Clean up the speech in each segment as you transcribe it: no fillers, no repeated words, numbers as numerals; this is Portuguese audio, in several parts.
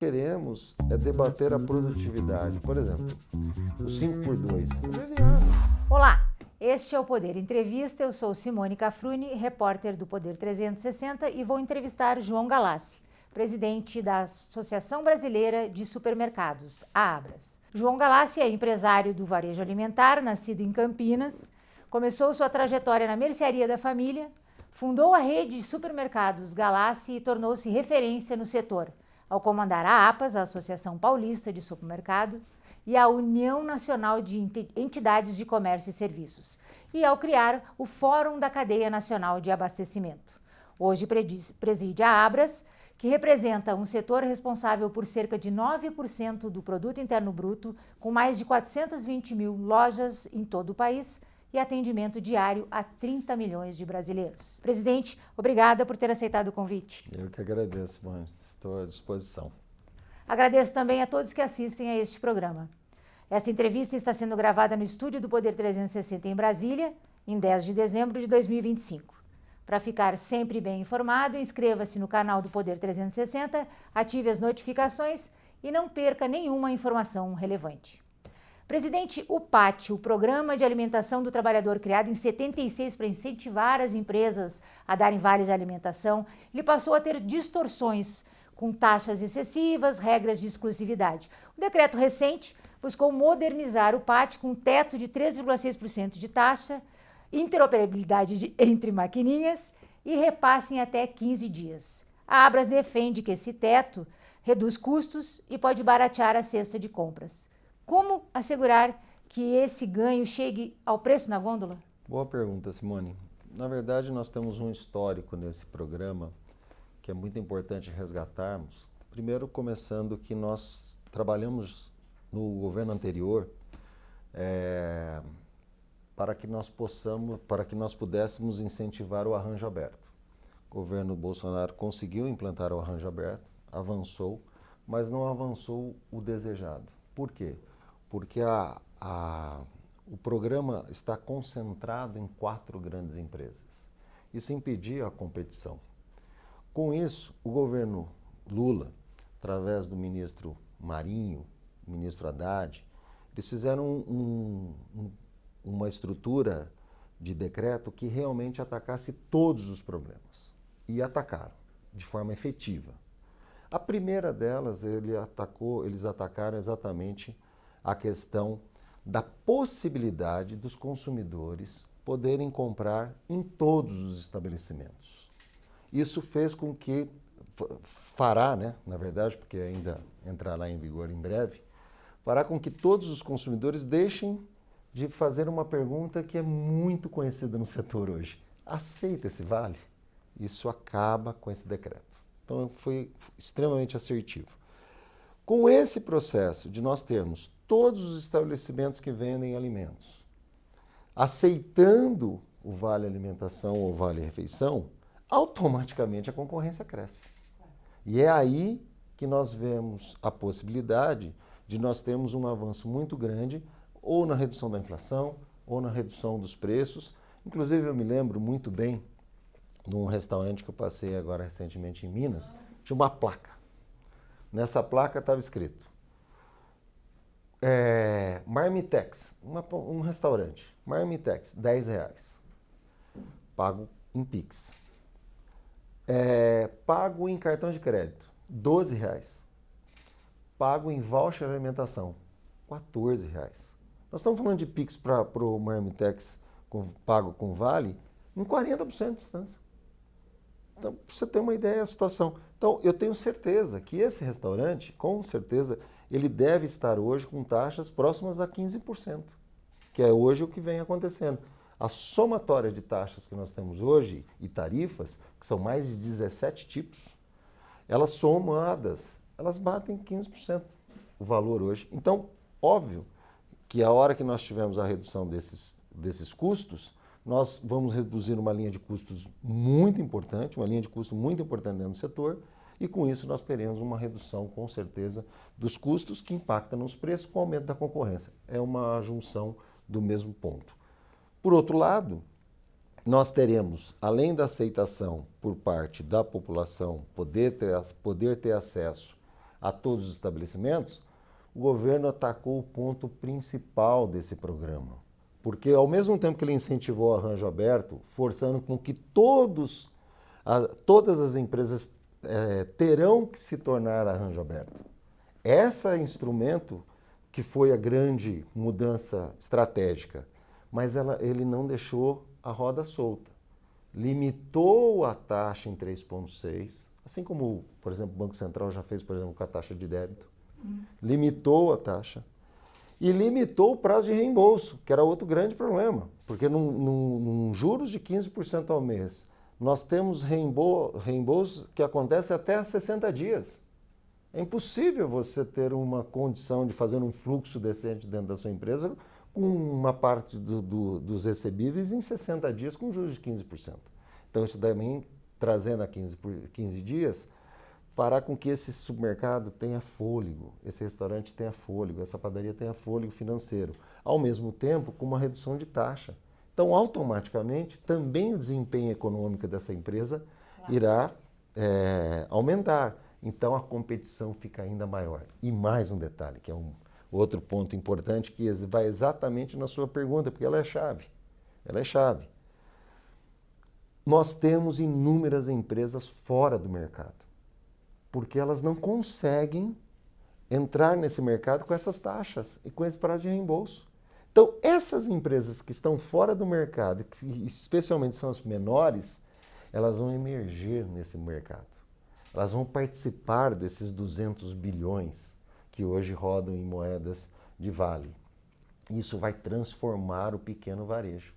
Queremos debater a produtividade. Por exemplo, o 5x2 é viável. Olá, este é o Poder Entrevista. Eu sou Simone Cafruni, repórter do Poder 360 e vou entrevistar João Galassi, presidente da Associação Brasileira de Supermercados, a Abras. João Galassi é empresário do varejo alimentar, nascido em Campinas, começou sua trajetória na mercearia da família, fundou a rede de supermercados Galassi e tornou-se referência no setor, ao comandar a APAS, a Associação Paulista de Supermercado, e a União Nacional de Entidades de Comércio e Serviços, e ao criar o Fórum da Cadeia Nacional de Abastecimento. Hoje preside a Abras, que representa um setor responsável por cerca de 9% do Produto Interno Bruto, com mais de 420 mil lojas em todo o país e atendimento diário a 30 milhões de brasileiros. Presidente, obrigada por ter aceitado o convite. Eu que agradeço, mãe. Estou à disposição. Agradeço também a todos que assistem a este programa. Essa entrevista está sendo gravada no estúdio do Poder 360 em Brasília, em 10 de dezembro de 2025. Para ficar sempre bem informado, inscreva-se no canal do Poder 360, ative as notificações e não perca nenhuma informação relevante. Presidente, o PAT, o Programa de Alimentação do Trabalhador, criado em 76 para incentivar as empresas a darem vales de alimentação, ele passou a ter distorções com taxas excessivas, regras de exclusividade. O decreto recente buscou modernizar o PAT com um teto de 3,6% de taxa, interoperabilidade entre maquininhas e repasse em até 15 dias. A Abras defende que esse teto reduz custos e pode baratear a cesta de compras. Como assegurar que esse ganho chegue ao preço na gôndola? Boa pergunta, Simone. Na verdade, nós temos um histórico nesse programa que é muito importante resgatarmos. Primeiro, começando que nós trabalhamos no governo anterior para que nós pudéssemos incentivar o arranjo aberto. O governo Bolsonaro conseguiu implantar o arranjo aberto, avançou, mas não avançou o desejado. Por quê? Porque o programa está concentrado em 4 grandes empresas. Isso impedia a competição. Com isso, o governo Lula, através do ministro Marinho, ministro Haddad, eles fizeram uma estrutura de decreto que realmente atacasse todos os problemas. E atacaram de forma efetiva. A primeira delas, eles atacaram exatamente a questão da possibilidade dos consumidores poderem comprar em todos os estabelecimentos. Isso fez com que, fará, na verdade, porque ainda entrará em vigor em breve, fará com que todos os consumidores deixem de fazer uma pergunta que é muito conhecida no setor hoje. Aceita esse vale? Isso acaba com esse decreto. Então, foi extremamente assertivo. Com esse processo de nós termos todos os estabelecimentos que vendem alimentos aceitando o vale alimentação ou vale refeição, automaticamente a concorrência cresce. E é aí que nós vemos a possibilidade de nós termos um avanço muito grande ou na redução da inflação ou na redução dos preços. Inclusive, eu me lembro muito bem num restaurante que eu passei agora recentemente em Minas, tinha uma placa. Nessa placa estava escrito Marmitex, um restaurante, Marmitex, R$10, pago em Pix. Pago em cartão de crédito, R$12. Pago em voucher de alimentação, R$14. Nós estamos falando de Pix para o Marmitex pago com vale em 40% de distância. Então, para você ter uma ideia da situação. Então, eu tenho certeza que esse restaurante, com certeza, ele deve estar hoje com taxas próximas a 15%, que é hoje o que vem acontecendo. A somatória de taxas que nós temos hoje e tarifas, que são mais de 17 tipos, elas somadas, elas batem 15% o valor hoje. Então, óbvio que a hora que nós tivermos a redução desses custos, nós vamos reduzir uma linha de custos muito importante, uma linha de custo muito importante dentro do setor, e com isso nós teremos uma redução, com certeza, dos custos que impacta nos preços com o aumento da concorrência. É uma junção do mesmo ponto. Por outro lado, nós teremos, além da aceitação por parte da população, poder ter acesso a todos os estabelecimentos, o governo atacou o ponto principal desse programa. Porque ao mesmo tempo que ele incentivou o arranjo aberto, forçando com que todas as empresas terão que se tornar arranjo aberto. Esse instrumento que foi a grande mudança estratégica, mas ele não deixou a roda solta. Limitou a taxa em 3,6%, assim como, por exemplo, o Banco Central já fez, por exemplo, com a taxa de débito. Limitou a taxa e limitou o prazo de reembolso, que era outro grande problema, porque num juros de 15% ao mês, nós temos reembolso que acontece até 60 dias. É impossível você ter uma condição de fazer um fluxo decente dentro da sua empresa com uma parte dos recebíveis em 60 dias com juros de 15%. Então, isso também, trazendo a 15 dias, fará com que esse supermercado tenha fôlego, esse restaurante tenha fôlego, essa padaria tenha fôlego financeiro, ao mesmo tempo com uma redução de taxa. Então, automaticamente, também o desempenho econômico dessa empresa irá aumentar. Então, a competição fica ainda maior. E mais um detalhe, que é um outro ponto importante, que vai exatamente na sua pergunta, porque ela é chave. Ela é chave. Nós temos inúmeras empresas fora do mercado, porque elas não conseguem entrar nesse mercado com essas taxas e com esse prazo de reembolso. Então, essas empresas que estão fora do mercado, que especialmente são as menores, elas vão emergir nesse mercado. Elas vão participar desses 200 bilhões que hoje rodam em moedas de vale. Isso vai transformar o pequeno varejo.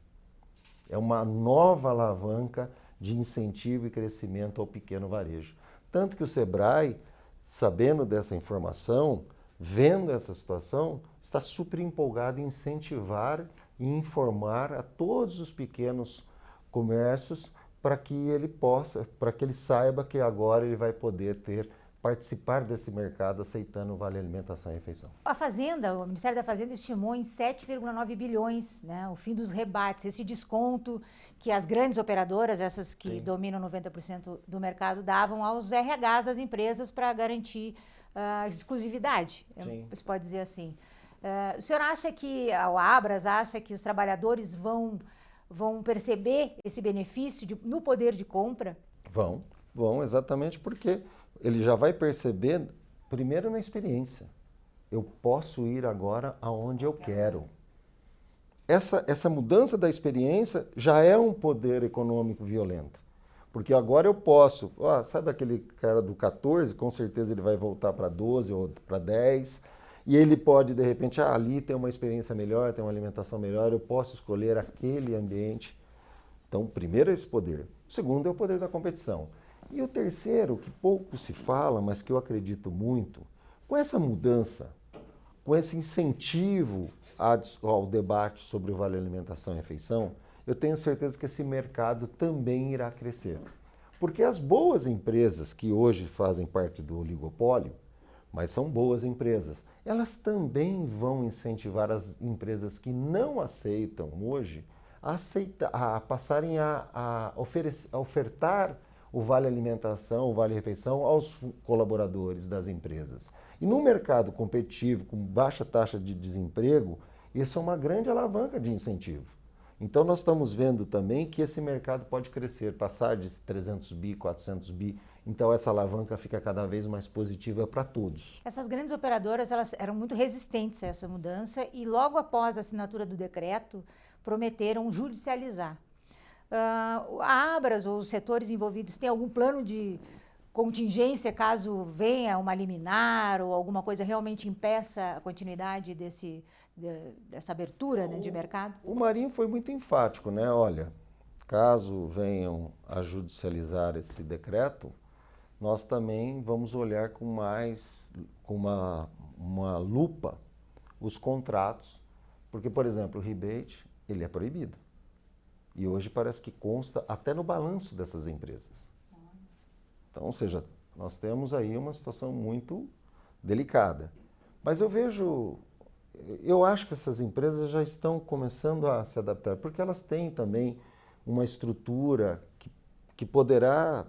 É uma nova alavanca de incentivo e crescimento ao pequeno varejo. Tanto que o Sebrae, sabendo dessa informação, vendo essa situação, está super empolgado em incentivar e informar a todos os pequenos comércios para que ele saiba que agora ele vai poder participar desse mercado aceitando o Vale Alimentação e Refeição. O Ministério da Fazenda estimou em 7,9 bilhões, né, o fim dos rebates, esse desconto que as grandes operadoras, essas que dominam 90% do mercado, davam aos RHs das empresas para garantir a exclusividade, se pode dizer assim. O senhor acha que, o Abras acha que os trabalhadores vão perceber esse benefício no poder de compra? Vão, exatamente porque ele já vai perceber, primeiro na experiência. Eu posso ir agora aonde eu quero. Essa mudança da experiência já é um poder econômico violento. Porque agora eu posso, sabe aquele cara do 14, com certeza ele vai voltar para 12 ou para 10, e ele pode, de repente, ali tem uma experiência melhor, tem uma alimentação melhor, eu posso escolher aquele ambiente. Então, primeiro é esse poder. O segundo é o poder da competição. E o terceiro, que pouco se fala, mas que eu acredito muito, com essa mudança, com esse incentivo ao debate sobre o Vale Alimentação e Refeição, eu tenho certeza que esse mercado também irá crescer. Porque as boas empresas que hoje fazem parte do oligopólio, mas são boas empresas, elas também vão incentivar as empresas que não aceitam hoje a passarem a ofertar o Vale Alimentação, o Vale Refeição aos colaboradores das empresas. E num mercado competitivo, com baixa taxa de desemprego, isso é uma grande alavanca de incentivo. Então nós estamos vendo também que esse mercado pode crescer, passar de 300 bi, 400 bi. Então essa alavanca fica cada vez mais positiva para todos. Essas grandes operadoras elas eram muito resistentes a essa mudança e logo após a assinatura do decreto prometeram judicializar. A Abras ou os setores envolvidos têm algum plano de contingência caso venha uma liminar ou alguma coisa realmente impeça a continuidade dessa abertura, né, de mercado? O Marinho foi muito enfático, né? Olha, caso venham a judicializar esse decreto, nós também vamos olhar com uma lupa os contratos, porque, por exemplo, o rebate, ele é proibido. E hoje parece que consta até no balanço dessas empresas. Então, ou seja, nós temos aí uma situação muito delicada. Mas eu acho que essas empresas já estão começando a se adaptar, porque elas têm também uma estrutura que poderá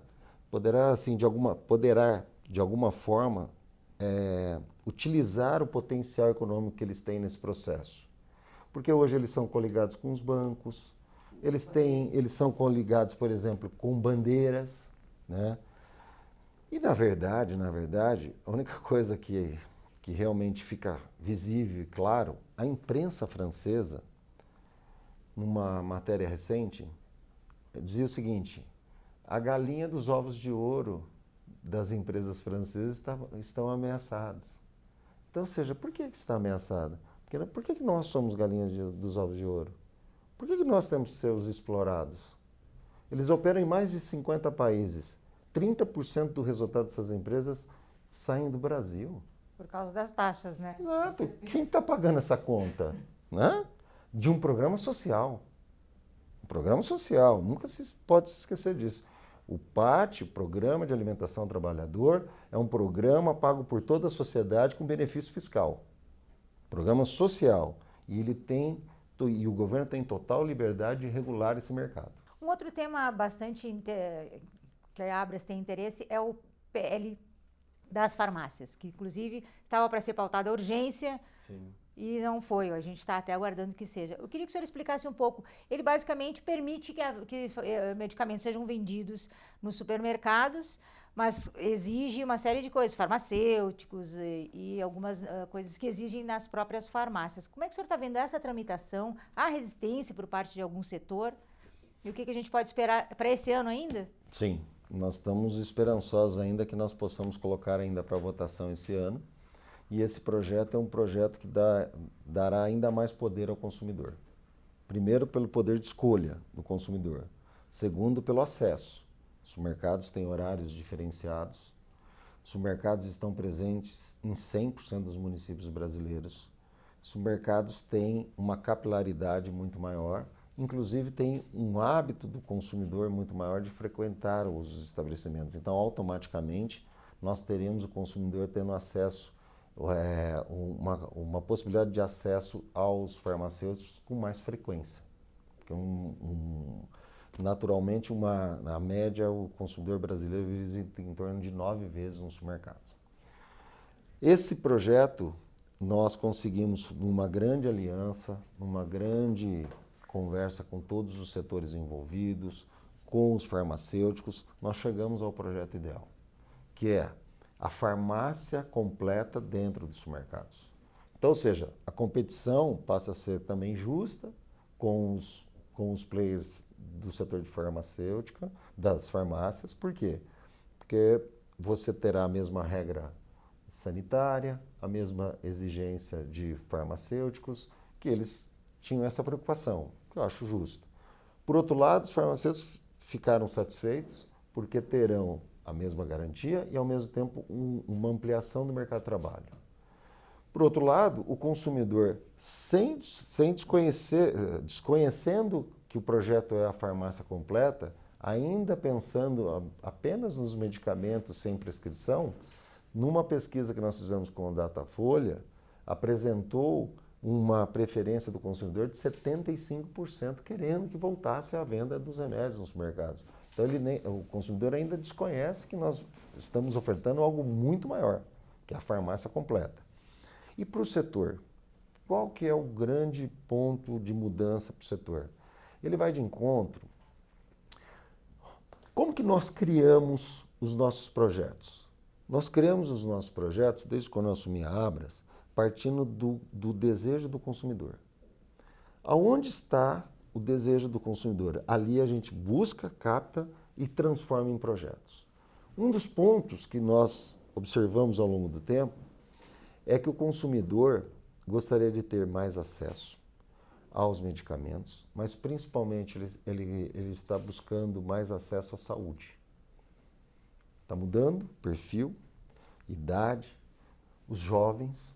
assim, de alguma forma, utilizar o potencial econômico que eles têm nesse processo. Porque hoje eles são coligados com os bancos, eles são coligados, por exemplo, com bandeiras, né? E na verdade, a única coisa que realmente fica visível e claro, a imprensa francesa, numa matéria recente, dizia o seguinte: a galinha dos ovos de ouro das empresas francesas estão ameaçadas. Então, ou seja, por que está ameaçada? Por que nós somos galinhas dos ovos de ouro? Por que nós temos que ser os explorados? Eles operam em mais de 50 países. 30% do resultado dessas empresas saem do Brasil. Por causa das taxas, né? Exato. Quem está pagando essa conta? Né? De um programa social. Um programa social. Nunca se pode se esquecer disso. O PAT, Programa de Alimentação ao Trabalhador, é um programa pago por toda a sociedade com benefício fiscal. Programa social. E o governo tem total liberdade de regular esse mercado. Um outro tema bastante que a Abras tem interesse é o PL das farmácias, que inclusive estava para ser pautada a urgência. Sim. E não foi, a gente está até aguardando que seja. Eu queria que o senhor explicasse um pouco. Ele basicamente permite que medicamentos sejam vendidos nos supermercados, mas exige uma série de coisas, farmacêuticos e algumas coisas que exigem nas próprias farmácias. Como é que o senhor está vendo essa tramitação? Há resistência por parte de algum setor? E o que a gente pode esperar para esse ano ainda? Sim, nós estamos esperançosos ainda que nós possamos colocar ainda para votação esse ano. E esse projeto é um projeto que dará ainda mais poder ao consumidor. Primeiro, pelo poder de escolha do consumidor. Segundo, pelo acesso. Os supermercados têm horários diferenciados. Os supermercados estão presentes em 100% dos municípios brasileiros. Os supermercados têm uma capilaridade muito maior. Inclusive, tem um hábito do consumidor muito maior de frequentar os estabelecimentos. Então, automaticamente, nós teremos o consumidor tendo acesso, uma possibilidade de acesso aos farmacêuticos com mais frequência. Porque naturalmente, na média, o consumidor brasileiro visita em torno de 9 vezes um supermercado. Esse projeto, nós conseguimos, numa grande aliança, numa grande conversa com todos os setores envolvidos, com os farmacêuticos, nós chegamos ao projeto ideal, que é a farmácia completa dentro dos supermercados. Então, ou seja, a competição passa a ser também justa com os players do setor de farmacêutica, das farmácias. Por quê? Porque você terá a mesma regra sanitária, a mesma exigência de farmacêuticos, que eles tinham essa preocupação, que eu acho justo. Por outro lado, os farmacêuticos ficaram satisfeitos porque terão a mesma garantia e, ao mesmo tempo, uma ampliação do mercado de trabalho. Por outro lado, o consumidor, desconhecendo que o projeto é a farmácia completa, ainda pensando apenas nos medicamentos sem prescrição, numa pesquisa que nós fizemos com o Datafolha, apresentou uma preferência do consumidor de 75% querendo que voltasse à venda dos remédios nos mercados. Então, o consumidor ainda desconhece que nós estamos ofertando algo muito maior, que é a farmácia completa. E para o setor, qual que é o grande ponto de mudança para o setor? Ele vai de encontro. Como que nós criamos os nossos projetos? Nós criamos os nossos projetos, desde quando eu assumi a Abras, partindo do desejo do consumidor. Aonde está o desejo do consumidor? Ali a gente busca, capta e transforma em projetos. Um dos pontos que nós observamos ao longo do tempo é que o consumidor gostaria de ter mais acesso aos medicamentos, mas principalmente ele está buscando mais acesso à saúde. Está mudando perfil, idade, os jovens.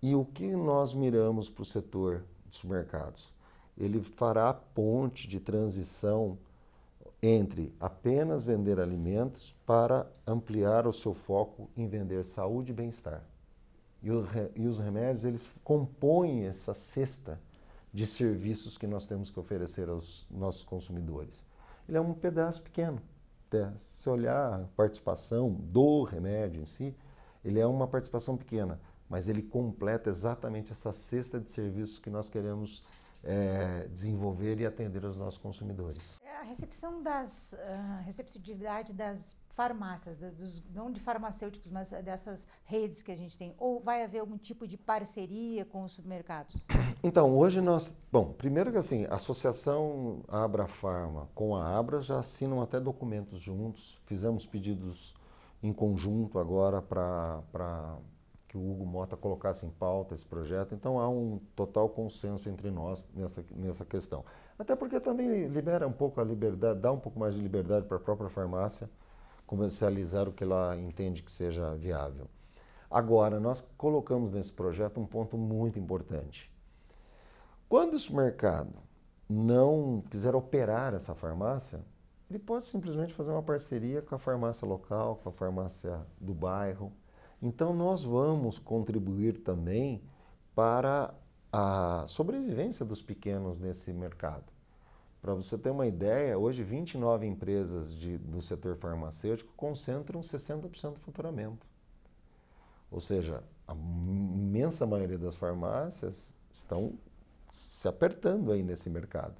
E o que nós miramos para o setor de supermercados? Ele fará a ponte de transição entre apenas vender alimentos para ampliar o seu foco em vender saúde e bem-estar. E os remédios, eles compõem essa cesta de serviços que nós temos que oferecer aos nossos consumidores. Ele é um pedaço pequeno. Se olhar a participação do remédio em si, Ele é uma participação pequena, mas ele completa exatamente essa cesta de serviços que nós queremos desenvolver e atender aos nossos consumidores. A receptividade das farmácias, não de farmacêuticos, mas dessas redes que a gente tem, ou vai haver algum tipo de parceria com os supermercados? Então, hoje primeiro que assim, a associação Abrafarma com a Abras já assinam até documentos juntos, fizemos pedidos em conjunto agora para que o Hugo Motta colocasse em pauta esse projeto, então há um total consenso entre nós nessa questão. Até porque também libera um pouco a liberdade, dá um pouco mais de liberdade para a própria farmácia comercializar o que ela entende que seja viável. Agora, nós colocamos nesse projeto um ponto muito importante. Quando o supermercado não quiser operar essa farmácia, ele pode simplesmente fazer uma parceria com a farmácia local, com a farmácia do bairro. Então, nós vamos contribuir também para a sobrevivência dos pequenos nesse mercado. Para você ter uma ideia, hoje 29 empresas do setor farmacêutico concentram 60% do faturamento. Ou seja, a imensa maioria das farmácias estão se apertando aí nesse mercado.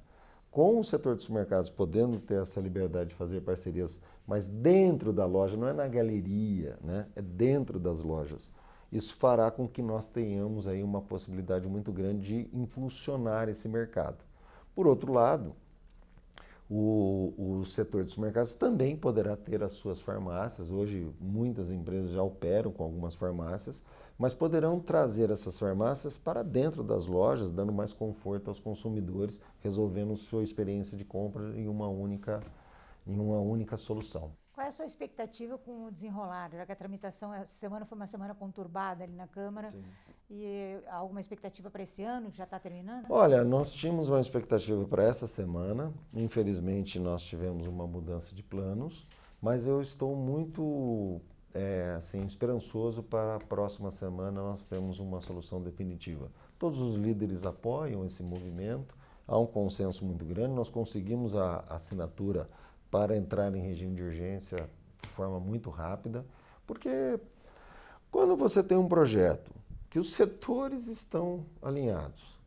Com o setor dos supermercados podendo ter essa liberdade de fazer parcerias, mas dentro da loja, não é na galeria, né? É dentro das lojas. Isso fará com que nós tenhamos aí uma possibilidade muito grande de impulsionar esse mercado. Por outro lado, o setor dos supermercados também poderá ter as suas farmácias. Hoje, muitas empresas já operam com algumas farmácias, mas poderão trazer essas farmácias para dentro das lojas, dando mais conforto aos consumidores, resolvendo sua experiência de compra em uma única solução. Qual é a sua expectativa com o desenrolar? Já que a tramitação essa semana foi uma semana conturbada ali na Câmara. Sim. E há alguma expectativa para esse ano, que já está terminando? Olha, nós tínhamos uma expectativa para essa semana. Infelizmente, nós tivemos uma mudança de planos, mas eu estou muito esperançoso para a próxima semana nós temos uma solução definitiva. Todos os líderes apoiam esse movimento, há um consenso muito grande, nós conseguimos a assinatura para entrar em regime de urgência de forma muito rápida, porque quando você tem um projeto que os setores estão alinhados,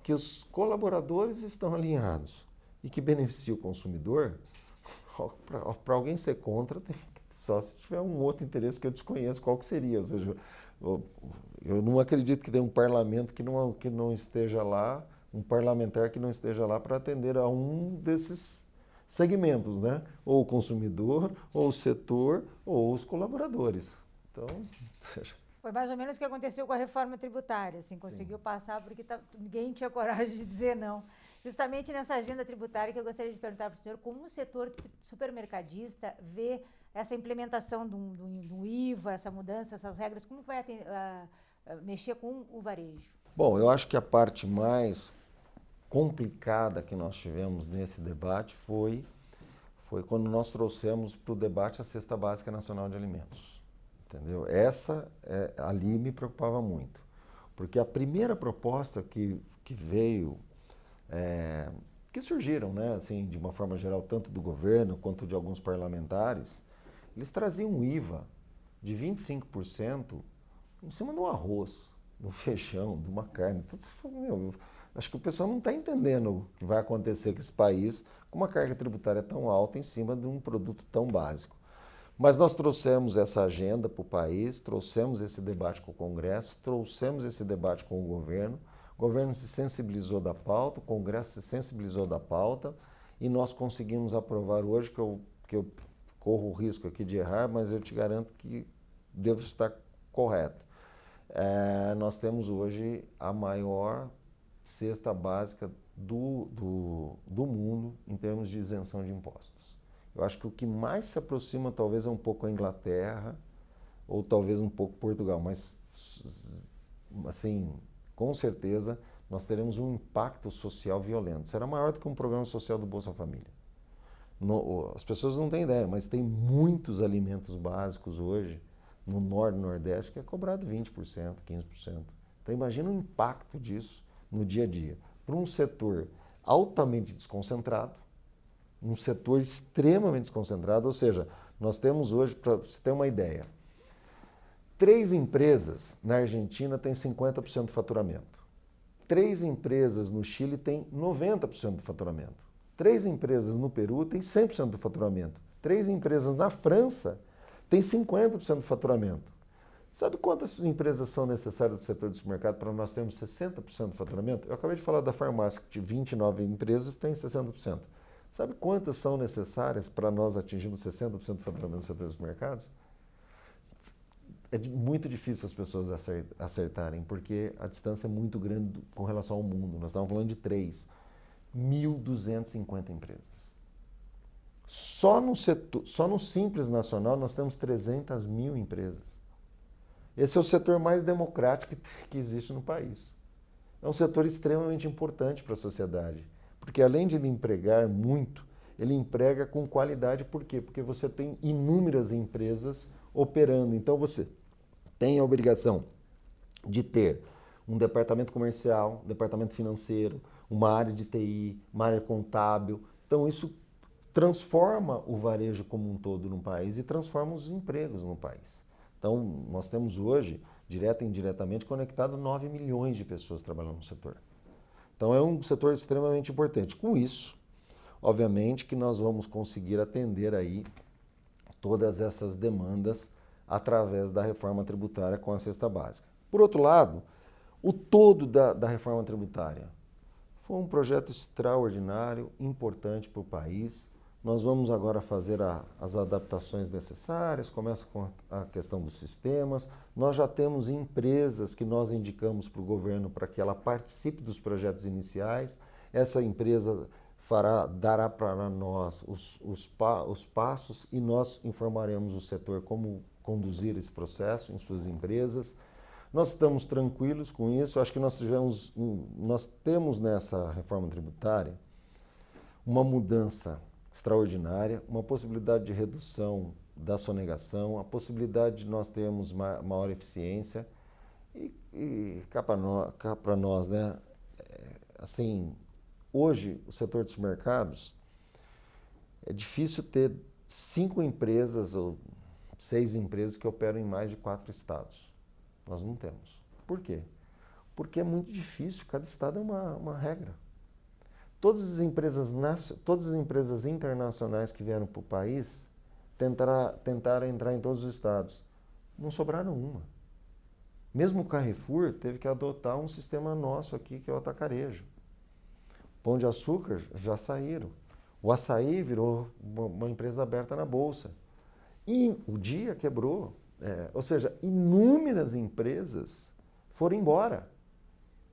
que os colaboradores estão alinhados e que beneficia o consumidor, para alguém ser contra, só se tiver um outro interesse que eu desconheço qual que seria. Ou seja, eu não acredito que tenha um parlamento que não esteja lá, um parlamentar que não esteja lá para atender a um desses segmentos, né? Ou o consumidor, ou o setor, ou os colaboradores. Então, foi mais ou menos o que aconteceu com a reforma tributária, assim, conseguiu passar porque ninguém tinha coragem de dizer não. Justamente nessa agenda tributária que eu gostaria de perguntar para o senhor, como o setor supermercadista vê essa implementação do IVA, essa mudança, essas regras, como vai mexer com o varejo? Bom, eu acho que a parte mais complicada que nós tivemos nesse debate foi quando nós trouxemos para o debate a Cesta Básica Nacional de Alimentos. Entendeu? Ali me preocupava muito, porque a primeira proposta que veio, que surgiram, né, assim, de uma forma geral, tanto do governo quanto de alguns parlamentares, eles traziam um IVA de 25% em cima do arroz, do feijão, de uma carne. Então, acho que o pessoal não está entendendo o que vai acontecer com esse país com uma carga tributária tão alta em cima de um produto tão básico. Mas nós trouxemos essa agenda para o país, trouxemos esse debate com o Congresso, trouxemos esse debate com o governo se sensibilizou da pauta, o Congresso se sensibilizou da pauta e nós conseguimos aprovar hoje, que eu corro o risco aqui de errar, mas eu te garanto que devo estar correto. Nós temos hoje a maior cesta básica do mundo em termos de isenção de impostos. Eu acho que o que mais se aproxima talvez é um pouco a Inglaterra ou talvez um pouco Portugal, mas assim, com certeza nós teremos um impacto social violento. Será maior do que um programa social do Bolsa Família. As pessoas não têm ideia, mas tem muitos alimentos básicos hoje no Norte e Nordeste que é cobrado 20%, 15%. Então imagina o impacto disso no dia a dia. Para um setor altamente desconcentrado, um setor extremamente desconcentrado, ou seja, nós temos hoje, para você ter uma ideia, 3 empresas na Argentina têm 50% do faturamento. 3 empresas no Chile têm 90% do faturamento. 3 empresas no Peru têm 100% do faturamento. 3 empresas na França têm 50% do faturamento. Sabe quantas empresas são necessárias do setor do supermercado para nós termos 60% do faturamento? Eu acabei de falar da farmácia, que de 29 empresas tem 60%. Sabe quantas são necessárias para nós atingirmos 60% do faturamento do setor dos mercados? É muito difícil as pessoas acertarem, porque a distância é muito grande com relação ao mundo. Nós estamos falando de 1.250 empresas. Só no Simples Nacional nós temos 300 mil empresas. Esse é o setor mais democrático que existe no país. É um setor extremamente importante para a sociedade, porque além de ele empregar muito, ele emprega com qualidade. Por quê? Porque você tem inúmeras empresas operando. Então você tem a obrigação de ter um departamento comercial, um departamento financeiro, uma área de TI, uma área contábil. Então isso transforma o varejo como um todo no país e transforma os empregos no país. Então, nós temos hoje, direta e indiretamente, conectado 9 milhões de pessoas trabalhando no setor. Então, é um setor extremamente importante. Com isso, obviamente que nós vamos conseguir atender aí todas essas demandas através da reforma tributária com a cesta básica. Por outro lado, o todo da reforma tributária foi um projeto extraordinário, importante para o país. Nós vamos agora fazer as adaptações necessárias, começa com a questão dos sistemas. Nós já temos empresas que nós indicamos para o governo para que ela participe dos projetos iniciais. Essa empresa dará para nós os passos e nós informaremos o setor como conduzir esse processo em suas empresas. Nós estamos tranquilos com isso. Acho que nós temos nessa reforma tributária uma mudança extraordinária, uma possibilidade de redução da sonegação, a possibilidade de nós termos maior eficiência e cá para nós, né? Assim, hoje o setor dos mercados é difícil ter 5 empresas ou 6 empresas que operam em mais de 4 estados. Nós não temos. Por quê? Porque é muito difícil, cada estado é uma regra. Todas as empresas internacionais que vieram para o país tentaram entrar em todos os estados. Não sobraram uma. Mesmo o Carrefour teve que adotar um sistema nosso aqui, que é o atacarejo. Pão de Açúcar já saíram. O Açaí virou uma empresa aberta na Bolsa. E o Dia quebrou. Ou seja, inúmeras empresas foram embora.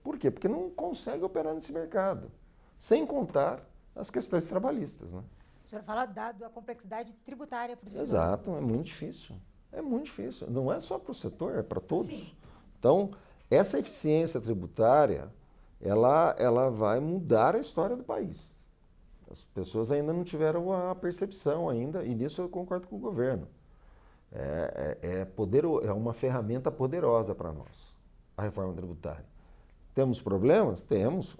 Por quê? Porque não consegue operar nesse mercado. Sem contar as questões trabalhistas, né? O senhor fala da complexidade tributária para o setor. Exato, é muito difícil. É muito difícil. Não é só para o setor, é para todos. Sim. Então, essa eficiência tributária, ela vai mudar a história do país. As pessoas ainda não tiveram a percepção ainda, e nisso eu concordo com o governo. É uma ferramenta poderosa para nós, a reforma tributária. Temos problemas? Temos.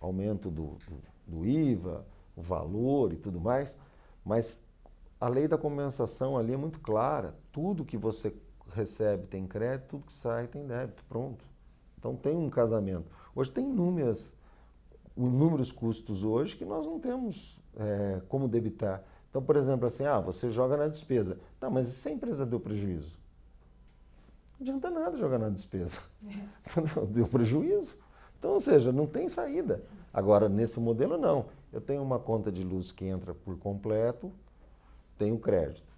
Aumento do IVA, o valor e tudo mais, mas a lei da compensação ali é muito clara. Tudo que você recebe tem crédito, tudo que sai tem débito, pronto. Então tem um casamento. Hoje tem inúmeros custos hoje que nós não temos como debitar. Então, por exemplo, assim, você joga na despesa. Tá, mas e se a empresa deu prejuízo? Não adianta nada jogar na despesa. Deu prejuízo. Então, ou seja, não tem saída. Agora, nesse modelo, não. Eu tenho uma conta de luz que entra por completo, tenho crédito.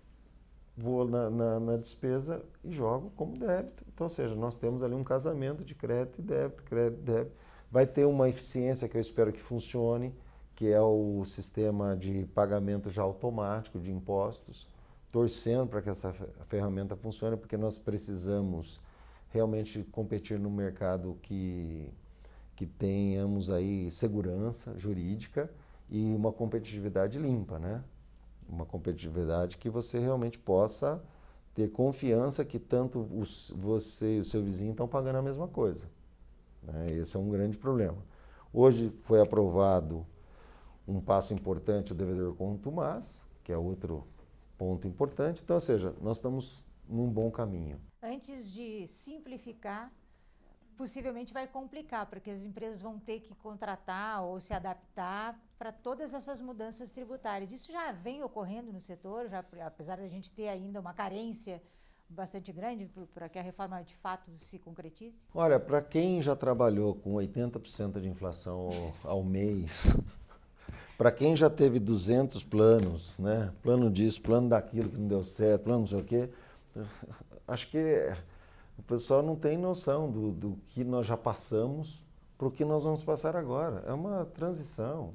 Vou na despesa e jogo como débito. Então, ou seja, nós temos ali um casamento de crédito e débito, crédito e débito. Vai ter uma eficiência que eu espero que funcione, que é o sistema de pagamento já automático de impostos, torcendo para que essa ferramenta funcione, porque nós precisamos realmente competir no mercado que tenhamos aí segurança jurídica e uma competitividade limpa, né? Uma competitividade que você realmente possa ter confiança que tanto você e o seu vizinho estão pagando a mesma coisa, né? Esse é um grande problema. Hoje foi aprovado um passo importante, o devedor contumaz, que é outro ponto importante. Então, ou seja, nós estamos num bom caminho. Antes de simplificar, possivelmente vai complicar, porque as empresas vão ter que contratar ou se adaptar para todas essas mudanças tributárias. Isso já vem ocorrendo no setor, já, apesar da gente ter ainda uma carência bastante grande para que a reforma de fato se concretize? Olha, para quem já trabalhou com 80% de inflação ao mês, para quem já teve 200 planos, né? Plano disso, plano daquilo que não deu certo, plano não sei o quê, acho que o pessoal não tem noção do que nós já passamos para o que nós vamos passar agora. É uma transição.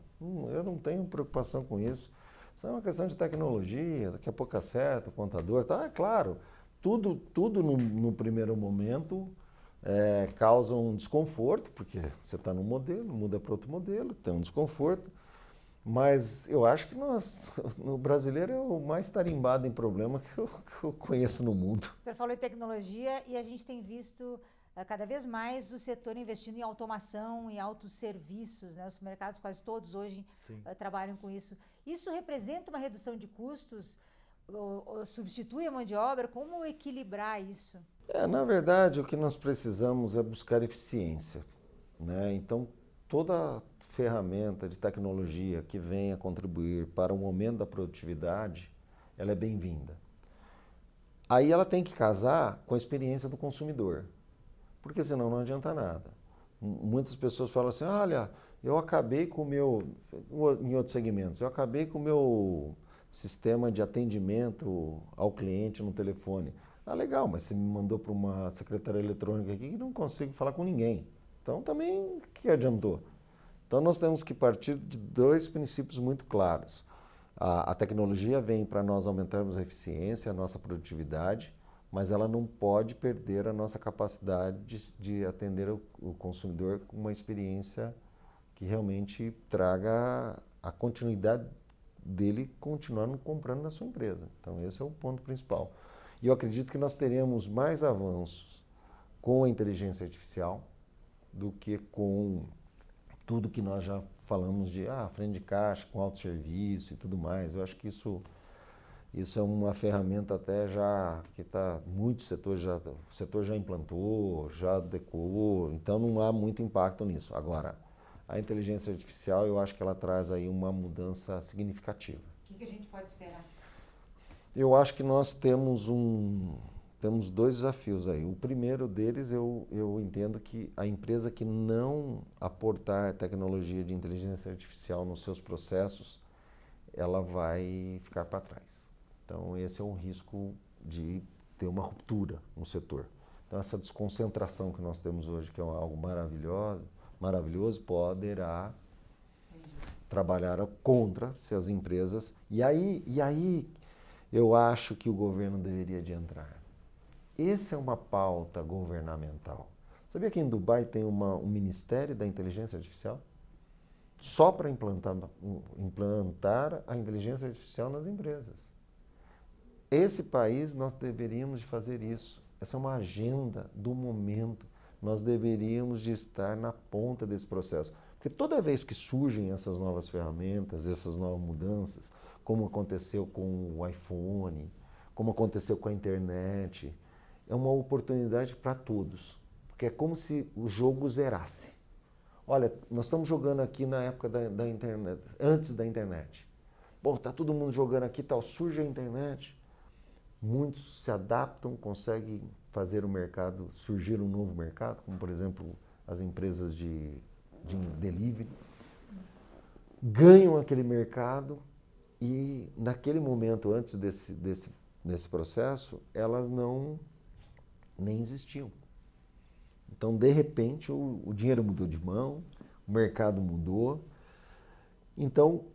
Eu não tenho preocupação com isso. Isso é uma questão de tecnologia, daqui a pouco acerta, o contador, tá? É claro, tudo no primeiro momento causa um desconforto, porque você está num modelo, muda para outro modelo, tem um desconforto. Mas eu acho que o brasileiro é o mais tarimbado em problema que eu conheço no mundo. O senhor falou em tecnologia e a gente tem visto cada vez mais o setor investindo em automação e autosserviços, né? Os mercados quase todos hoje trabalham com isso. Isso representa uma redução de custos? Ou substitui a mão de obra? Como equilibrar isso? Na verdade, o que nós precisamos é buscar eficiência, né? Então, toda ferramenta de tecnologia que venha contribuir para o momento da produtividade, ela é bem-vinda. Aí ela tem que casar com a experiência do consumidor, porque senão não adianta nada. Muitas pessoas falam assim, olha, eu acabei com o meu, em outros segmentos, eu acabei com o meu sistema de atendimento ao cliente no telefone. Ah, legal, mas você me mandou para uma secretária eletrônica aqui que não consigo falar com ninguém. Então também, o que adiantou? Então nós temos que partir de dois princípios muito claros. A tecnologia vem para nós aumentarmos a eficiência, a nossa produtividade, mas ela não pode perder a nossa capacidade de atender o consumidor com uma experiência que realmente traga a continuidade dele continuando comprando na sua empresa. Então esse é o ponto principal. E eu acredito que nós teremos mais avanços com a inteligência artificial do que com tudo que nós já falamos de frente de caixa, com autosserviço e tudo mais. Eu acho que isso é uma ferramenta até já que o setor já implantou, já adequou, então não há muito impacto nisso. Agora, a inteligência artificial, eu acho que ela traz aí uma mudança significativa. O que a gente pode esperar? Eu acho que nós temos dois desafios aí. O primeiro deles, eu entendo que a empresa que não aportar tecnologia de inteligência artificial nos seus processos, ela vai ficar para trás. Então, esse é um risco de ter uma ruptura no setor. Então, essa desconcentração que nós temos hoje, que é algo maravilhoso, poderá trabalhar contra se as empresas... E aí eu acho que o governo deveria de entrar. Essa é uma pauta governamental. Sabia que em Dubai tem um Ministério da Inteligência Artificial? Só para implantar a inteligência artificial nas empresas. Esse país, nós deveríamos de fazer isso. Essa é uma agenda do momento. Nós deveríamos de estar na ponta desse processo. Porque toda vez que surgem essas novas ferramentas, essas novas mudanças, como aconteceu com o iPhone, como aconteceu com a internet, é uma oportunidade para todos. Porque é como se o jogo zerasse. Olha, nós estamos jogando aqui na época da internet, antes da internet. Bom, está todo mundo jogando aqui, surge a internet. Muitos se adaptam, conseguem fazer o mercado, surgir um novo mercado, como por exemplo as empresas de delivery. Ganham aquele mercado e naquele momento, antes desse processo, elas nem existiam. Então, de repente, o dinheiro mudou de mão, o mercado mudou. Então,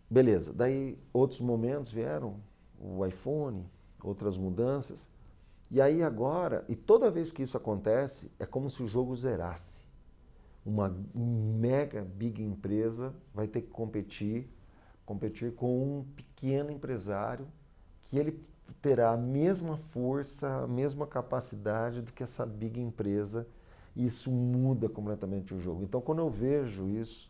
beleza. Daí, outros momentos vieram, o iPhone, outras mudanças. E aí agora, e toda vez que isso acontece, é como se o jogo zerasse. Uma mega big empresa vai ter que competir com um pequeno empresário que ele terá a mesma força, a mesma capacidade do que essa big empresa. E isso muda completamente o jogo. Então, quando eu vejo isso,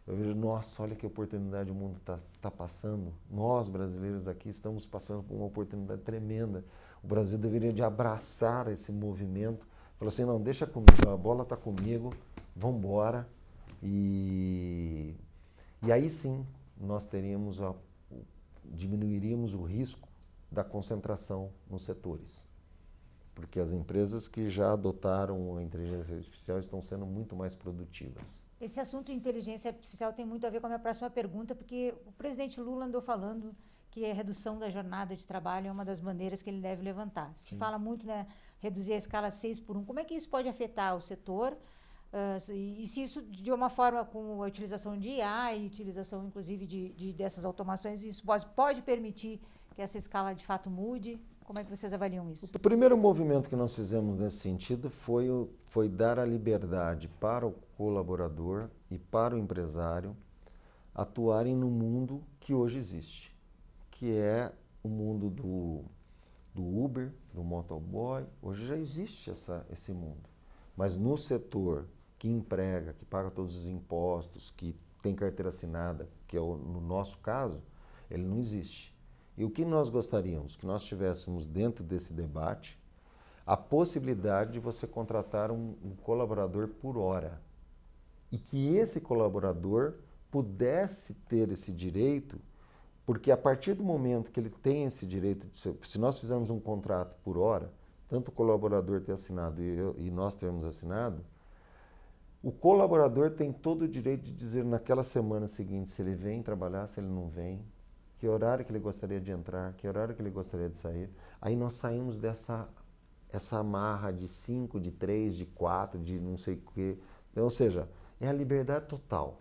eu vejo, nossa, olha que oportunidade o mundo está passando. Nós, brasileiros aqui, estamos passando por uma oportunidade tremenda. O Brasil deveria de abraçar esse movimento. Falar assim, não, deixa comigo, a bola está comigo, vamos embora. E aí sim, nós diminuiríamos o risco da concentração nos setores. Porque as empresas que já adotaram a inteligência artificial estão sendo muito mais produtivas. Esse assunto de inteligência artificial tem muito a ver com a minha próxima pergunta, porque o presidente Lula andou falando que a redução da jornada de trabalho é uma das bandeiras que ele deve levantar. Se fala muito, né, reduzir a escala 6 por 1. Como é que isso pode afetar o setor? E se isso, de uma forma, com a utilização de IA e utilização, inclusive, dessas automações, isso pode permitir que essa escala, de fato, mude? Como é que vocês avaliam isso? O primeiro movimento que nós fizemos nesse sentido foi dar a liberdade para o colaborador e para o empresário atuarem no mundo que hoje existe, que é o mundo do Uber, do motoboy. Hoje já existe esse mundo. Mas no setor que emprega, que paga todos os impostos, que tem carteira assinada, que é no nosso caso, ele não existe. E o que nós gostaríamos? Que nós tivéssemos dentro desse debate a possibilidade de você contratar um colaborador por hora. E que esse colaborador pudesse ter esse direito, porque a partir do momento que ele tem esse direito, se nós fizermos um contrato por hora, tanto o colaborador ter assinado e nós termos assinado, o colaborador tem todo o direito de dizer naquela semana seguinte se ele vem trabalhar, se ele não vem, que horário que ele gostaria de entrar, que horário que ele gostaria de sair. Aí nós saímos dessa amarra de 5, de 3, de 4, de não sei o quê. Então, ou seja, é a liberdade total.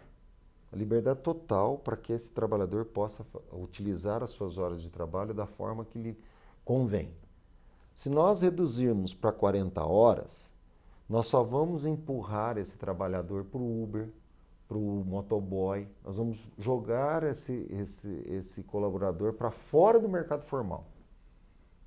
A liberdade total para que esse trabalhador possa utilizar as suas horas de trabalho da forma que lhe convém. Se nós reduzirmos para 40 horas, nós só vamos empurrar esse trabalhador para o Uber, para o motoboy, nós vamos jogar esse colaborador para fora do mercado formal.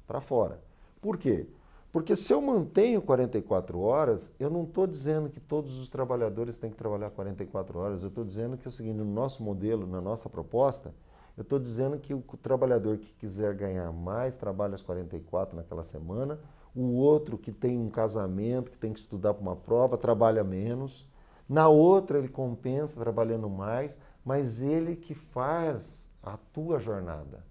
Para fora. Por quê? Porque se eu mantenho 44 horas, eu não estou dizendo que todos os trabalhadores têm que trabalhar 44 horas, eu estou dizendo que é o seguinte, no nosso modelo, na nossa proposta, eu estou dizendo que o trabalhador que quiser ganhar mais trabalha as 44 naquela semana, o outro que tem um casamento, que tem que estudar para uma prova, trabalha menos. Na outra ele compensa trabalhando mais, mas ele que faz a tua jornada.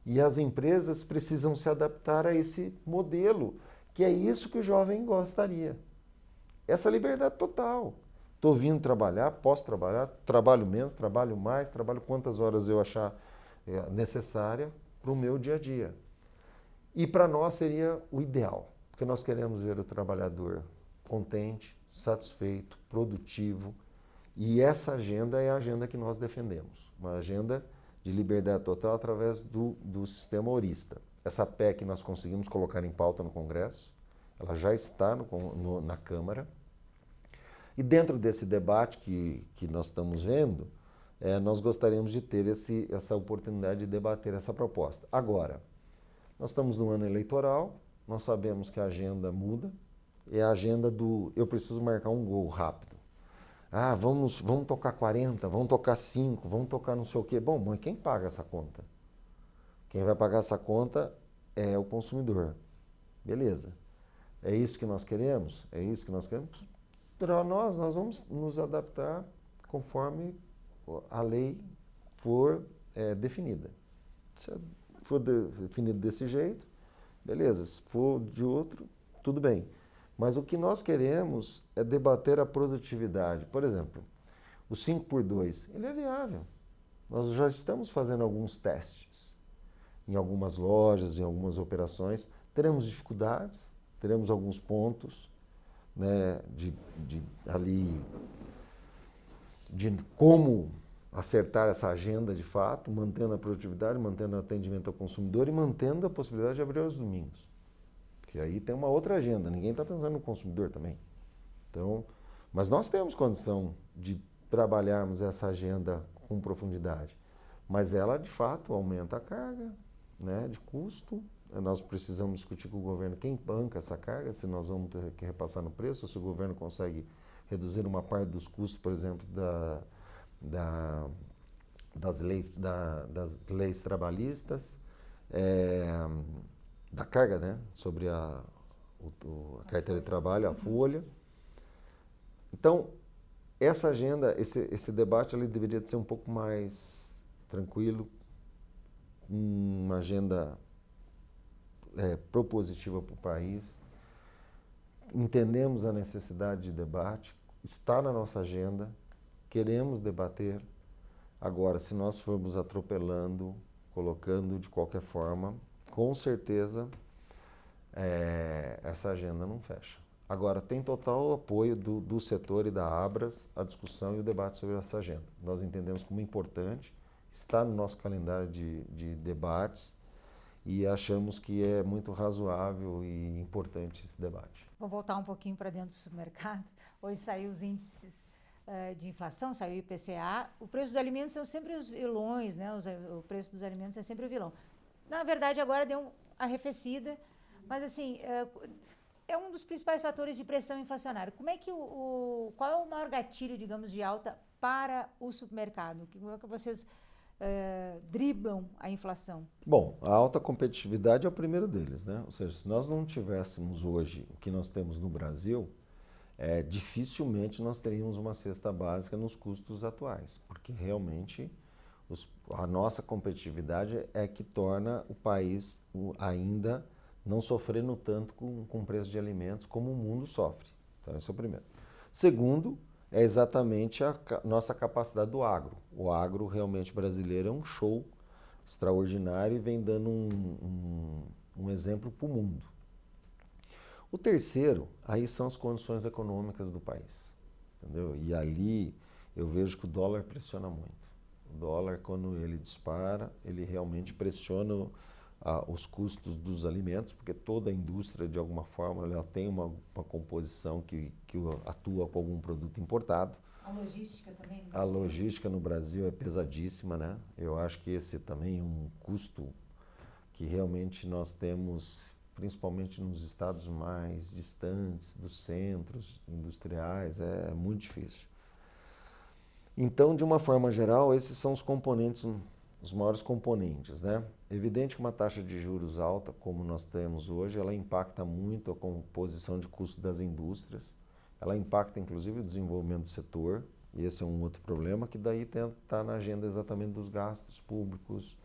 E as empresas precisam se adaptar a esse modelo, que é isso que o jovem gostaria. Essa liberdade total. Estou vindo trabalhar, posso trabalhar, trabalho menos, trabalho mais, trabalho quantas horas eu achar necessária para o meu dia a dia. E para nós seria o ideal, porque nós queremos ver o trabalhador contente, satisfeito, produtivo, e essa agenda é a agenda que nós defendemos, uma agenda de liberdade total através do sistema horista. Essa PEC nós conseguimos colocar em pauta no Congresso, ela já está na Câmara, e dentro desse debate que nós estamos vendo, nós gostaríamos de ter essa oportunidade de debater essa proposta. Agora, nós estamos no ano eleitoral, nós sabemos que a agenda muda, é a agenda eu preciso marcar um gol rápido. Ah, vamos tocar 40, vamos tocar 5, vamos tocar não sei o quê. Bom, mas quem paga essa conta? Quem vai pagar essa conta é o consumidor. Beleza. É isso que nós queremos? É isso que nós queremos? Para nós vamos nos adaptar conforme a lei for definida. Se for definido desse jeito, beleza. Se for de outro, tudo bem. Mas o que nós queremos é debater a produtividade. Por exemplo, o 5x2, ele é viável. Nós já estamos fazendo alguns testes em algumas lojas, em algumas operações. Teremos dificuldades, teremos alguns pontos, né, de como acertar essa agenda de fato, mantendo a produtividade, mantendo o atendimento ao consumidor e mantendo a possibilidade de abrir aos domingos. Porque aí tem uma outra agenda, ninguém está pensando no consumidor também. Então, mas nós temos condição de trabalharmos essa agenda com profundidade. Mas ela, de fato, aumenta a carga, né, de custo. Nós precisamos discutir com o governo quem banca essa carga, se nós vamos ter que repassar no preço, ou se o governo consegue reduzir uma parte dos custos, por exemplo, das leis trabalhistas, da carga, né, sobre a carteira de trabalho, a folha. Então, essa agenda, esse debate, ele deveria ser um pouco mais tranquilo, uma agenda propositiva para o país. Entendemos a necessidade de debate, está na nossa agenda, queremos debater. Agora, se nós formos atropelando, colocando de qualquer forma, com certeza essa agenda não fecha. Agora, tem total apoio do setor e da Abras a discussão e o debate sobre essa agenda. Nós entendemos como importante, está no nosso calendário de debates e achamos que é muito razoável e importante esse debate. Vou voltar um pouquinho para dentro do supermercado. Hoje saiu os índices de inflação, saiu o IPCA. O preço dos alimentos são sempre os vilões, né? O preço dos alimentos é sempre o vilão. Na verdade, agora deu uma arrefecida, mas assim, é um dos principais fatores de pressão inflacionária. Como é que qual é o maior gatilho, digamos, de alta para o supermercado? Como é que vocês driblam a inflação? Bom, a alta competitividade é o primeiro deles, né? Ou seja, se nós não tivéssemos hoje o que nós temos no Brasil, dificilmente nós teríamos uma cesta básica nos custos atuais, porque realmente a nossa competitividade é que torna o país ainda não sofrendo tanto com o preço de alimentos como o mundo sofre. Então, esse é o primeiro. Segundo, é exatamente a nossa capacidade do agro. O agro realmente brasileiro é um show extraordinário e vem dando um exemplo para o mundo. O terceiro, aí são as condições econômicas do país, entendeu? E ali eu vejo que o dólar pressiona muito. O dólar, quando ele dispara, ele realmente pressiona os custos dos alimentos, porque toda a indústria, de alguma forma, ela tem uma composição que atua com algum produto importado. A logística também? A logística no Brasil é pesadíssima, né? Eu acho que esse também é um custo que realmente nós temos, principalmente nos estados mais distantes dos centros industriais, é muito difícil. Então, de uma forma geral, esses são os componentes, os maiores componentes, né? Evidente que uma taxa de juros alta, como nós temos hoje, ela impacta muito a composição de custo das indústrias, ela impacta inclusive o desenvolvimento do setor, e esse é um outro problema, que daí está na agenda exatamente dos gastos públicos,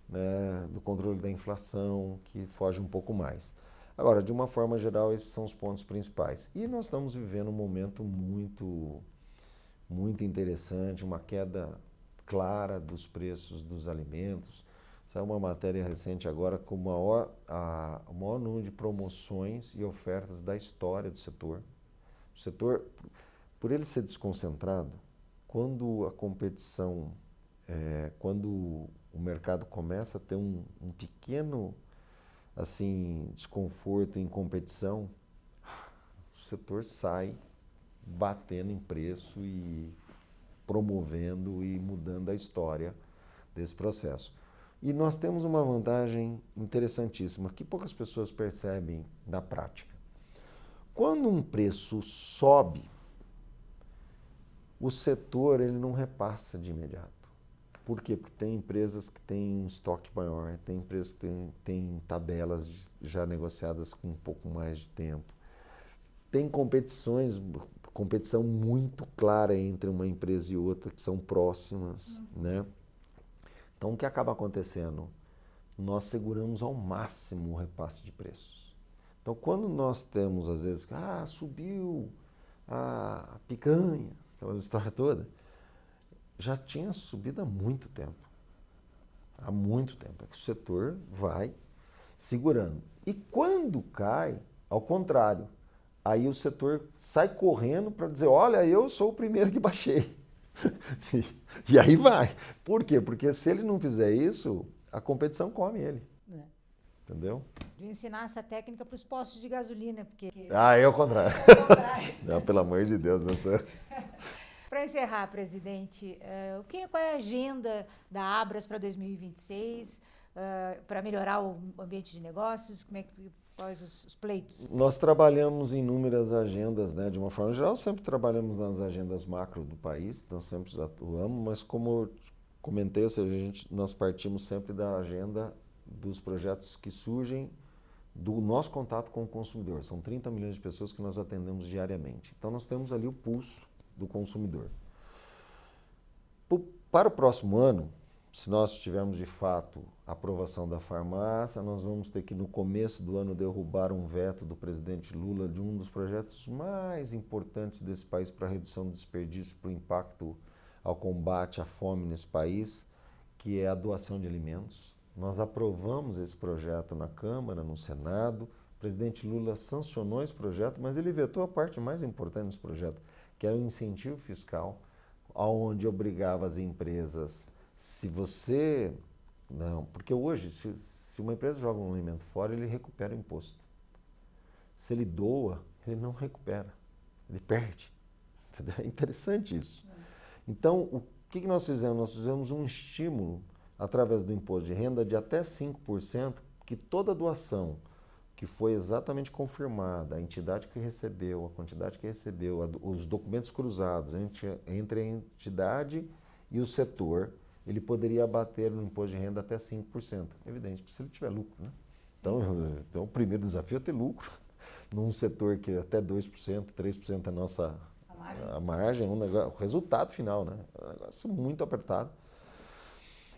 né, do controle da inflação, que foge um pouco mais. Agora, de uma forma geral, esses são os pontos principais. E nós estamos vivendo um momento muito interessante, uma queda clara dos preços dos alimentos. Saiu uma matéria recente agora com o maior número de promoções e ofertas da história do setor. O setor, por ele ser desconcentrado, quando a competição, quando o mercado começa a ter um pequeno assim, desconforto em competição, o setor sai batendo em preço e promovendo e mudando a história desse processo. E nós temos uma vantagem interessantíssima que poucas pessoas percebem na prática. Quando um preço sobe, o setor ele não repassa de imediato. Por quê? Porque tem empresas que têm um estoque maior, tem empresas que têm tabelas já negociadas com um pouco mais de tempo. Tem competição muito clara entre uma empresa e outra, que são próximas, né? Então, o que acaba acontecendo? Nós seguramos ao máximo o repasse de preços. Então, quando nós temos, às vezes, subiu a picanha, aquela história toda, já tinha subido há muito tempo. Há muito tempo. É que o setor vai segurando. E quando cai, ao contrário, aí o setor sai correndo para dizer, olha, eu sou o primeiro que baixei. E aí vai. Por quê? Porque se ele não fizer isso, a competição come ele. Entendeu? De ensinar essa técnica para os postos de gasolina, porque... É o contrário. Não, pelo amor de Deus, não sou. Para encerrar, presidente, qual é a agenda da Abras para 2026, para melhorar o ambiente de negócios? Como é que Quais os pleitos? Nós trabalhamos em inúmeras agendas, né? De uma forma geral, sempre trabalhamos nas agendas macro do país, nós sempre atuamos, mas como eu comentei, ou seja, nós partimos sempre da agenda dos projetos que surgem do nosso contato com o consumidor. São 30 milhões de pessoas que nós atendemos diariamente. Então, nós temos ali o pulso do consumidor. Para o próximo ano, se nós tivermos de fato a aprovação da farmácia, nós vamos ter que, no começo do ano, derrubar um veto do presidente Lula de um dos projetos mais importantes desse país para a redução do desperdício, para o impacto ao combate à fome nesse país, que é a doação de alimentos. Nós aprovamos esse projeto na Câmara, no Senado. O presidente Lula sancionou esse projeto, mas ele vetou a parte mais importante desse projeto, que era o incentivo fiscal, onde obrigava as empresas, se você... Não, porque hoje, se uma empresa joga um alimento fora, ele recupera o imposto. Se ele doa, ele não recupera, ele perde. Entendeu? É interessante isso. Então, o que nós fizemos? Nós fizemos um estímulo, através do imposto de renda, de até 5%, que toda doação que foi exatamente confirmada, a entidade que recebeu, a quantidade que recebeu, os documentos cruzados entre a entidade e o setor, ele poderia abater no imposto de renda até 5%. Evidente, se ele tiver lucro, né? Então o primeiro desafio é ter lucro. Num setor que até 2%, 3% é a nossa margem, o resultado final, né? É um negócio muito apertado.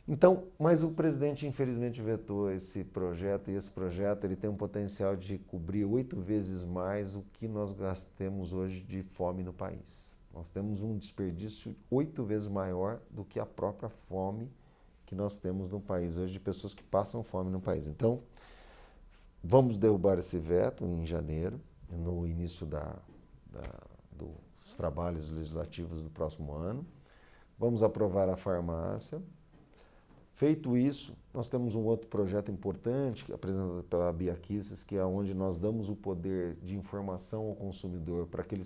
Então, mas o presidente infelizmente vetou esse projeto, e esse projeto ele tem um potencial de cobrir 8 vezes mais o que nós gastamos hoje de fome no país. Nós temos um desperdício 8 vezes maior do que a própria fome que nós temos no país hoje, de pessoas que passam fome no país. Então, vamos derrubar esse veto em janeiro, no início dos trabalhos legislativos do próximo ano. Vamos aprovar a farmácia. Feito isso, nós temos um outro projeto importante, apresentado pela Bia Kicis, que é onde nós damos o poder de informação ao consumidor para que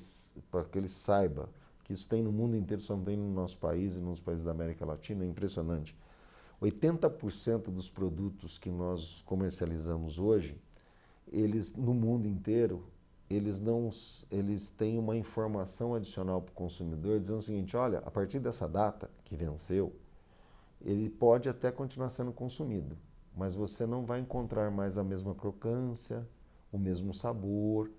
ele saiba que isso tem no mundo inteiro, só não tem no nosso país e nos países da América Latina. É impressionante. 80% dos produtos que nós comercializamos hoje, eles no mundo inteiro, eles têm uma informação adicional para o consumidor, dizendo o seguinte: olha, a partir dessa data que venceu, ele pode até continuar sendo consumido, mas você não vai encontrar mais a mesma crocância, o mesmo sabor,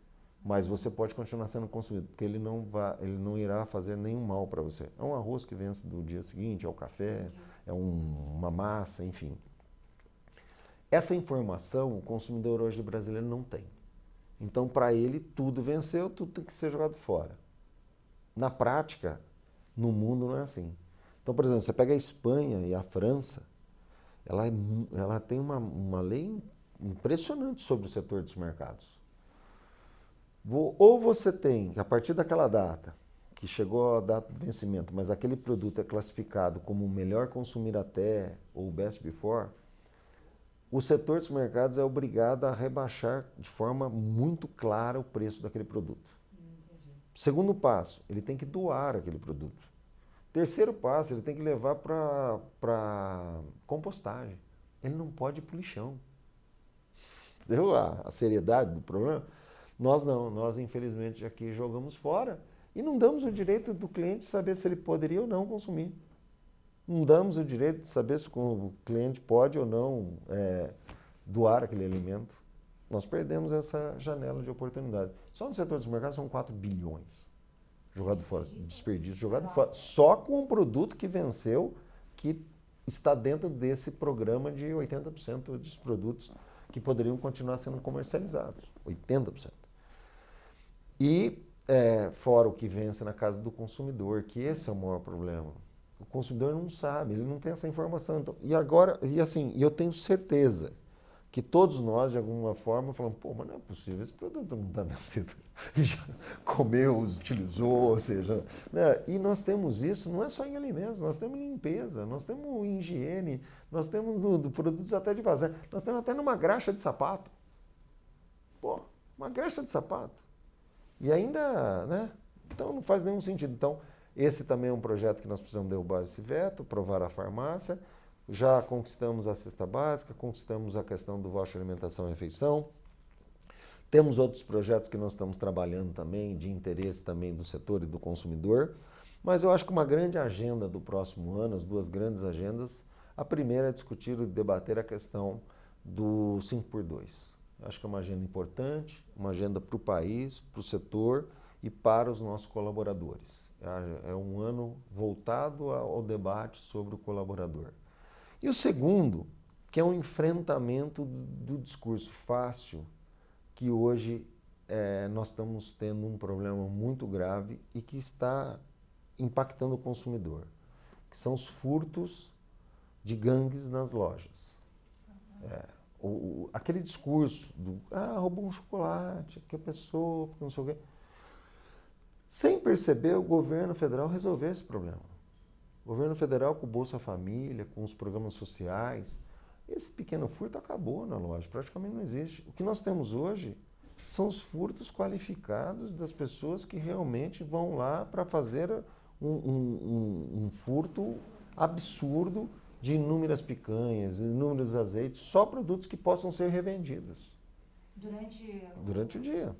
mas você pode continuar sendo consumido, porque ele não irá fazer nenhum mal para você. É um arroz que vence do dia seguinte, é o café, é uma massa, enfim. Essa informação o consumidor hoje brasileiro não tem. Então, para ele, tudo venceu, tudo tem que ser jogado fora. Na prática, no mundo não é assim. Então, por exemplo, você pega a Espanha e a França, ela tem uma lei impressionante sobre o setor dos mercados. Ou você tem, a partir daquela data, que chegou a data do vencimento, mas aquele produto é classificado como o melhor consumir até, ou best before, o setor dos mercados é obrigado a rebaixar de forma muito clara o preço daquele produto. Segundo passo, ele tem que doar aquele produto. Terceiro passo, ele tem que levar para compostagem. Ele não pode ir para o lixão. Deu a seriedade do problema? Nós não, nós infelizmente aqui jogamos fora e não damos o direito do cliente saber se ele poderia ou não consumir. Não damos o direito de saber se o cliente pode ou não doar aquele alimento. Nós perdemos essa janela de oportunidade. Só no setor dos mercados são 4 bilhões. Jogado fora, desperdício jogado fora, só com um produto que venceu, que está dentro desse programa de 80% dos produtos que poderiam continuar sendo comercializados, 80%. E fora o que vence na casa do consumidor, que esse é o maior problema. O consumidor não sabe, ele não tem essa informação. Então, eu tenho certeza que todos nós, de alguma forma, falamos: pô, mas não é possível, esse produto não está vencido. E já comeu, utilizou, ou seja... Né? E nós temos isso, não é só em alimentos, nós temos em limpeza, nós temos em higiene, nós temos produtos até de vazão, nós temos até numa graxa de sapato. Pô, uma graxa de sapato. E ainda, né? Então não faz nenhum sentido. Então, esse também é um projeto que nós precisamos derrubar esse veto, aprovar a farmácia. Já conquistamos a cesta básica, conquistamos a questão do voucher alimentação e refeição. Temos outros projetos que nós estamos trabalhando também, de interesse também do setor e do consumidor, mas eu acho que uma grande agenda do próximo ano, as duas grandes agendas, a primeira é discutir e debater a questão do 5x2. Eu acho que é uma agenda importante, uma agenda para o país, para o setor e para os nossos colaboradores. É um ano voltado ao debate sobre o colaborador. E o segundo, que é um enfrentamento do discurso fácil, que hoje nós estamos tendo um problema muito grave e que está impactando o consumidor, que são os furtos de gangues nas lojas. Aquele discurso do roubou um chocolate, que a pessoa, não sei o quê. Sem perceber, o governo federal resolveu esse problema. O governo federal com o Bolsa Família, com os programas sociais, esse pequeno furto acabou na loja, praticamente não existe. O que nós temos hoje são os furtos qualificados das pessoas que realmente vão lá para fazer um furto absurdo de inúmeras picanhas, inúmeros azeites, só produtos que possam ser revendidos. Durante o dia. Durante o dia?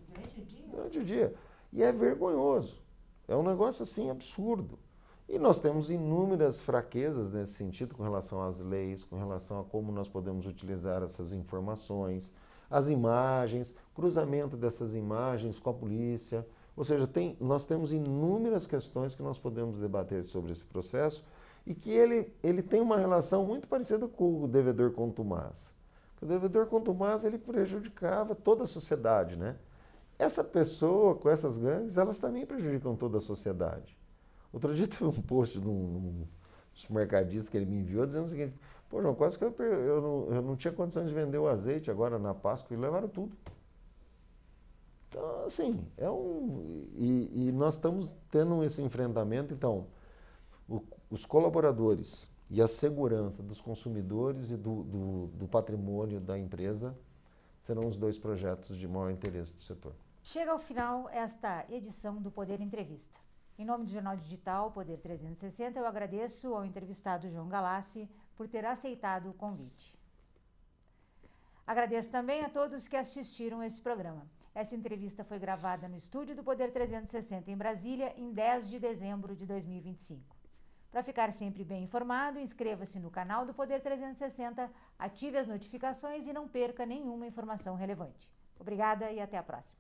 Durante o dia. E é vergonhoso. É um negócio assim absurdo. E nós temos inúmeras fraquezas nesse sentido com relação às leis, com relação a como nós podemos utilizar essas informações, as imagens, cruzamento dessas imagens com a polícia. Ou seja, nós temos inúmeras questões que nós podemos debater sobre esse processo e que ele tem uma relação muito parecida com o devedor contumaz. O devedor contumaz ele prejudicava toda a sociedade, né? Essa pessoa com essas gangues, elas também prejudicam toda a sociedade. Outro dia teve um post de um supermercadista que ele me enviou dizendo o seguinte: pô, João, quase que eu não tinha condição de vender o azeite agora na Páscoa e levaram tudo. Então, assim, e nós estamos tendo esse enfrentamento. Então, os colaboradores e a segurança dos consumidores e do patrimônio da empresa serão os dois projetos de maior interesse do setor. Chega ao final esta edição do Poder Entrevista. Em nome do Jornal Digital Poder 360, eu agradeço ao entrevistado João Galassi por ter aceitado o convite. Agradeço também a todos que assistiram esse programa. Essa entrevista foi gravada no estúdio do Poder 360 em Brasília, em 10 de dezembro de 2025. Para ficar sempre bem informado, inscreva-se no canal do Poder 360, ative as notificações e não perca nenhuma informação relevante. Obrigada e até a próxima.